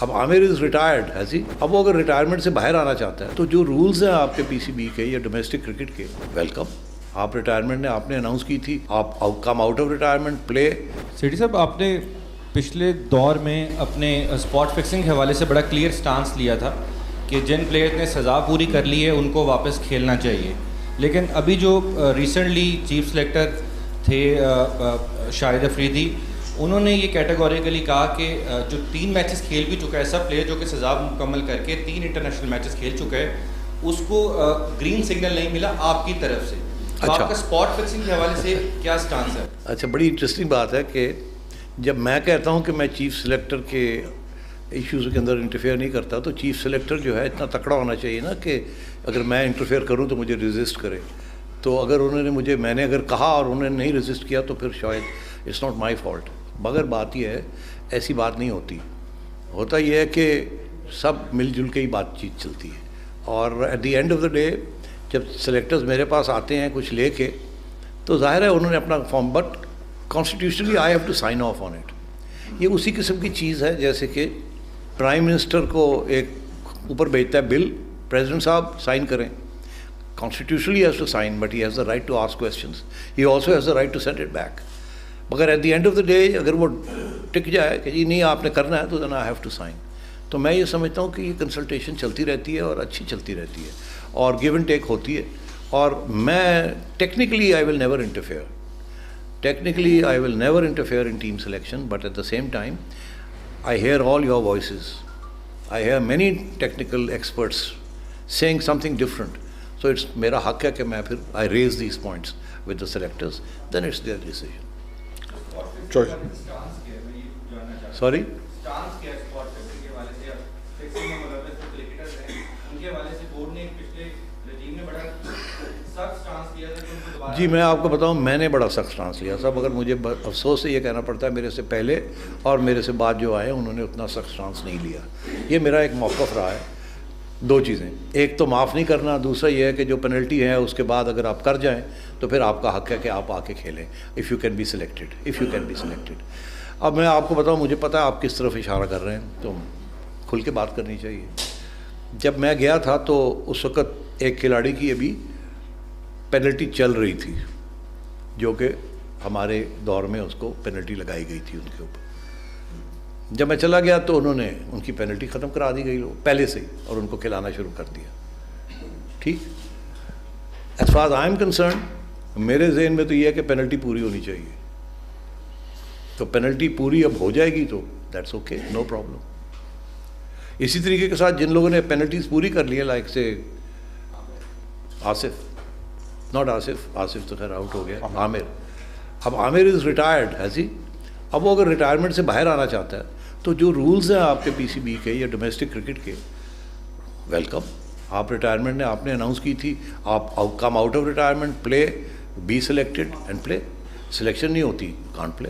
अब Aamir is retired है जी। अब वो अगर रिटायरमेंट से बाहर आना चाहता है तो जो रूल्स हैं आपके पीसीबी के या डोमेस्टिक क्रिकेट के, वेलकम। आप रिटायरमेंट ने आपने अनाउंस की थी, आप come out of retirement, play. Sethi साहब, आपने पिछले दौर में अपने स्पॉट फिक्सिंग के हवाले से बड़ा क्लियर स्टांस लिया था कि जिन प्लेयर्स ने सज़ा पूरी कर ली है उनको वापस खेलना चाहिए, लेकिन अभी जो रिसेंटली चीफ सेलेक्टर थे शाहिद अफरीदी, उन्होंने ये कैटेगोरिकली कहा कि जो 3 मैचेस खेल भी चुका है सब प्लेयर जो कि सज़ा मुकम्मल करके 3 इंटरनेशनल मैचेस खेल चुका है, उसको ग्रीन सिग्नल नहीं मिला आपकी तरफ से। तो अच्छा, आपका स्पॉट फिक्सिंग के हवाले से क्या स्टांस है? अच्छा, बड़ी इंटरेस्टिंग बात है कि जब मैं कहता हूँ कि मैं चीफ सेलेक्टर के इश्यूज़ के अंदर इंटरफेयर नहीं करता, तो चीफ सेलेक्टर जो है इतना तकड़ा होना चाहिए ना कि अगर मैं इंटरफेयर करूँ तो मुझे रेजिस्ट करे। तो अगर उन्होंने मैंने अगर कहा और उन्होंने नहीं रेजिस्ट किया तो फिर शायद इट्स नॉट माई फॉल्ट। मगर बात यह है, ऐसी बात नहीं होती। होता यह है कि सब मिलजुल के ही बातचीत चलती है, और eight the end of the day जब सेलेक्टर्स मेरे पास आते हैं कुछ लेके, तो जाहिर है उन्होंने अपना form, but constitutionally I have to sign off on it. ये उसी किस्म की चीज़ है जैसे कि प्राइम मिनिस्टर को एक ऊपर भेजता है बिल, प्रेसिडेंट साहब साइन करें, constitutionally has to sign, but he has the right to ask questions, he also has the right to send it back. मगर at the end of the day अगर वो टिक जाए कि जी नहीं आपने करना है, तो then I have to sign. तो मैं ये समझता हूँ कि ये कंसल्टेशन चलती रहती है और अच्छी चलती रहती है और गिव एंड टेक होती है। और मैं technically I will never interfere, technically I will never interfere in team selection, but at the same time I hear all your voices, I hear many technical experts saying something different. So it's मेरा हक है कि मैं फिर I raise these points with the selectors, then it's their decision. Sorry, जी मैं आपको बताऊं, मैंने बड़ा सख्त स्टांस लिया था, मगर मुझे अफसोस से ये कहना पड़ता है मेरे से पहले और मेरे से बाद जो आए उन्होंने उतना सख्त स्टांस नहीं लिया। ये मेरा एक मौक़िफ़ रहा है। 2 चीज़ें, एक तो माफ़ नहीं करना, दूसरा ये है कि जो पेनल्टी है उसके बाद अगर आप कर जाएं तो फिर आपका हक है कि आप आके खेलें, if you can be selected, if you can be selected. अब मैं आपको बताऊं, मुझे पता है आप किस तरफ इशारा कर रहे हैं, तो खुल के बात करनी चाहिए। जब मैं गया था तो उस वक़्त एक खिलाड़ी की अभी पेनल्टी चल रही थी, जो कि हमारे दौर में उसको पेनल्टी लगाई गई थी उनके ऊपर। जब मैं चला गया तो उन्होंने उनकी पेनल्टी ख़त्म करा दी गई लोग पहले से ही, और उनको खिलाना शुरू कर दिया। ठीक, as far I am concern, मेरे जहन में तो यह है कि पेनल्टी पूरी होनी चाहिए। तो पेनल्टी पूरी अब हो जाएगी तो दैट्स ओके, नो प्रॉब्लम। इसी तरीके के साथ जिन लोगों ने पेनल्टीज पूरी कर ली है, लाइक से आसिफ, नॉट आसिफ, आसिफ तो खैर आउट हो गया, आमिर। अब आमिर इज़ रिटायर्ड है जी। अब वो अगर रिटायरमेंट से बाहर आना चाहता है तो जो रूल्स हैं आपके पीसीबी के या डोमेस्टिक क्रिकेट के, वेलकम। आप रिटायरमेंट ने आपने अनाउंस की थी, आप come out of retirement, play, be selected and play. Selection नहीं होती, कांट प्ले।